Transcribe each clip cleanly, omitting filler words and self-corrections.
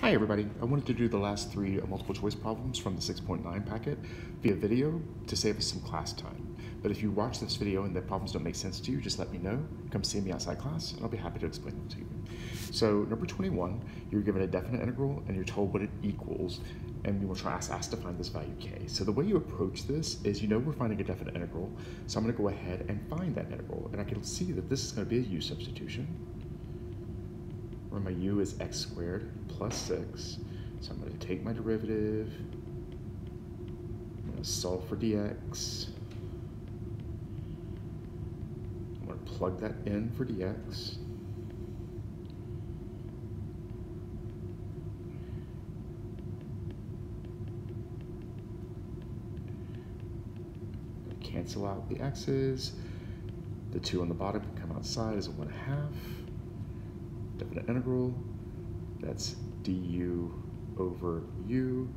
Hi everybody, I wanted to do the last three multiple choice problems from the 6.9 packet via video to save us some class time. But if you watch this video and the problems don't make sense to you, just let me know. Come see me outside class and I'll be happy to explain them to you. So number 21, you're given a definite integral and you're told what it equals, and you will try asked to find this value k. So the way you approach this is, you know we're finding a definite integral, so I'm going to go ahead and find that integral, and I can see that this is going to be a u substitution, where my u is x squared plus 6. So I'm going to take my derivative, I'm going to solve for dx, I'm going to plug that in for dx, cancel out the x's, the 2 on the bottom can come outside as a 1/2. Definite integral, that's du over u,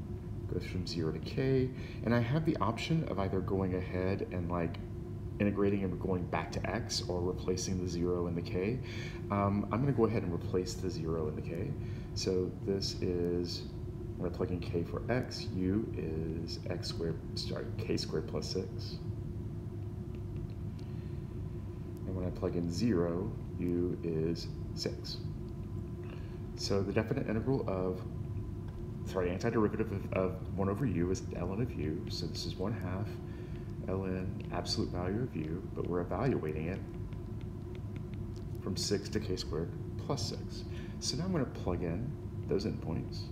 goes from 0 to k, and I have the option of either going ahead and like integrating and going back to x, or replacing the 0 and the k. I'm going to go ahead and replace the 0 and the k. So this is, when I plug in k for x, u is k squared plus 6. And when I plug in 0, u is 6. So the definite integral of, antiderivative of 1 over u is ln of u. So this is 1/2 ln absolute value of u, but we're evaluating it from 6 to k squared plus 6. So now I'm going to plug in those endpoints.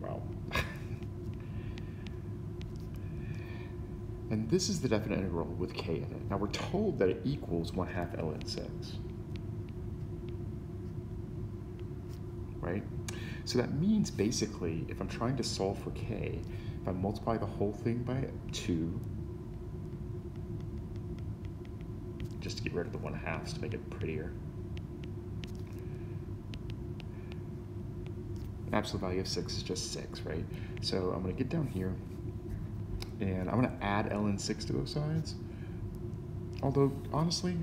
Wow. And this is the definite integral with k in it. Now we're told that it equals 1/2 ln 6. Right? So that means basically, if I'm trying to solve for k, if I multiply the whole thing by 2, just to get rid of the 1/2 to make it prettier, absolute value of 6 is just 6, right? So I'm going to get down here, and I'm going to add ln 6 to both sides. Although, honestly,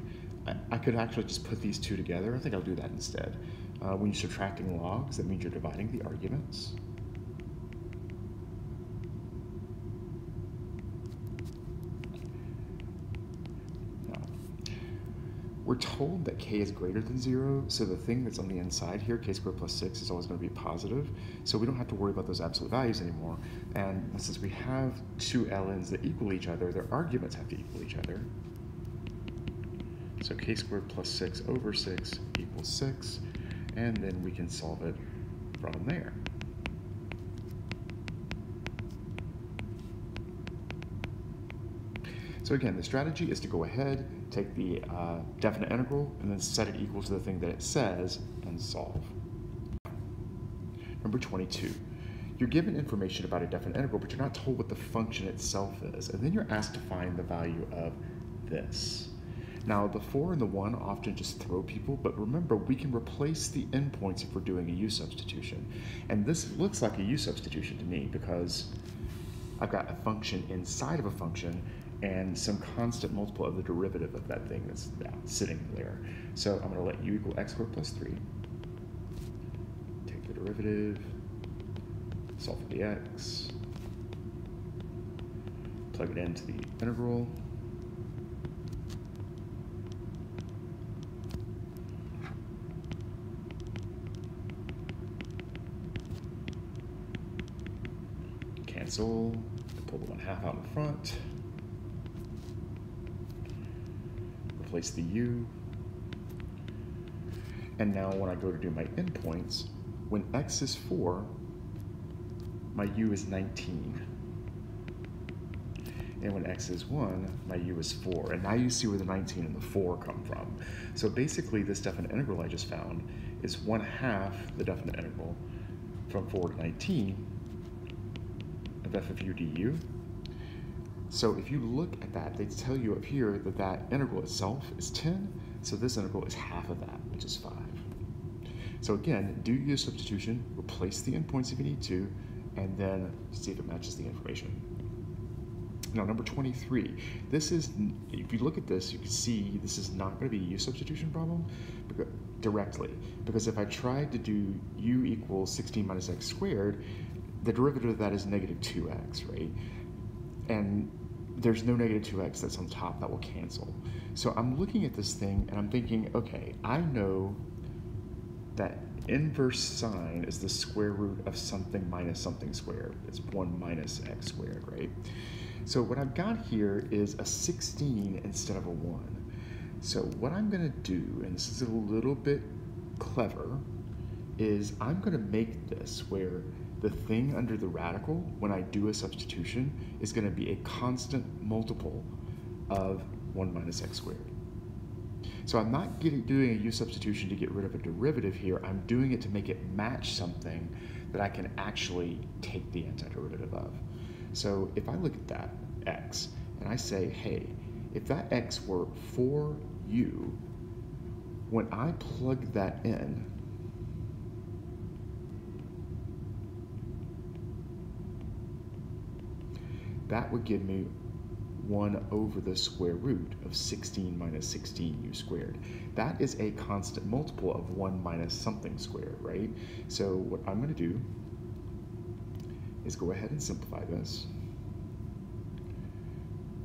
I could actually just put these two together. I think I'll do that instead. When you're subtracting logs, that means you're dividing the arguments. Now, we're told that k is greater than 0, so the thing that's on the inside here, k squared plus 6, is always going to be positive, so we don't have to worry about those absolute values anymore. And since we have two ln's that equal each other, their arguments have to equal each other. So k squared plus 6 over 6 equals 6, and then we can solve it from there. So again, the strategy is to go ahead, take the definite integral, and then set it equal to the thing that it says, and solve. Number 22. You're given information about a definite integral, but you're not told what the function itself is, and then you're asked to find the value of this. Now, the 4 and the 1 often just throw people, but remember, we can replace the endpoints if we're doing a u substitution. And this looks like a u substitution to me, because I've got a function inside of a function and some constant multiple of the derivative of that thing that's sitting there. So I'm going to let u equal x squared plus 3. Take the derivative, solve for the x, plug it into the integral. Cancel, pull the 1/2 out in front, replace the u, and now when I go to do my endpoints, when x is 4, my u is 19, and when x is 1, my u is 4, and now you see where the 19 and the 4 come from. So basically, this definite integral I just found is 1/2 the definite integral from 4 to 19 of f of u du. So if you look at that, they tell you up here that that integral itself is 10, so this integral is half of that, which is 5. So again, do your substitution, replace the endpoints if you need to, and then see if it matches the information. Now, number 23, this is, if you look at this, you can see this is not going to be a u substitution problem directly, because if I tried to do u equals 16 minus x squared, the derivative of that is negative 2x, right? And there's no negative 2x that's on top, that will cancel. So I'm looking at this thing and I'm thinking, okay, I know that inverse sine is the square root of something minus something squared. It's 1 minus x squared, right? So what I've got here is a 16 instead of a 1. So what I'm going to do, and this is a little bit clever, is I'm going to make this where the thing under the radical, when I do a substitution, is going to be a constant multiple of 1 minus x squared. So I'm not doing a u substitution to get rid of a derivative here. I'm doing it to make it match something that I can actually take the antiderivative of. So if I look at that x and I say, hey, if that x were 4u, when I plug that in, that would give me 1 over the square root of 16 minus 16u squared. That is a constant multiple of 1 minus something squared, right? So what I'm going to do is go ahead and simplify this.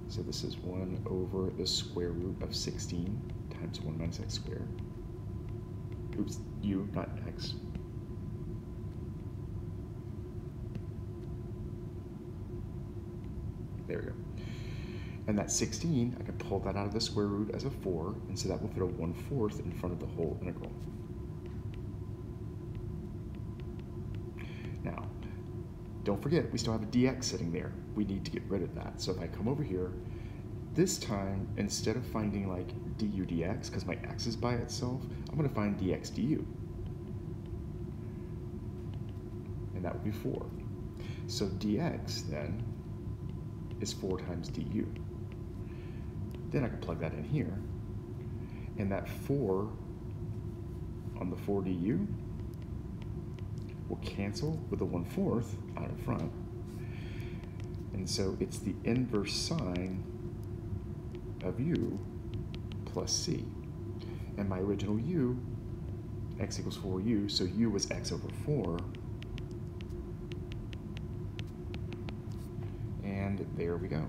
So this is 1 over the square root of 16 times 1 minus x squared. Oops, u, not x. There we go. And that 16, I can pull that out of the square root as a 4, and so that will fit a 1/4 in front of the whole integral. Now, don't forget, we still have a dx sitting there. We need to get rid of that. So if I come over here, this time, instead of finding like du dx, because my x is by itself, I'm going to find dx du. And that would be 4. So dx then is 4 times du. Then I can plug that in here, and that 4 on the 4 du will cancel with the 1/4 out in front, and so it's the inverse sine of u plus c. And my original u, x equals 4u, so u was x over 4, and there we go.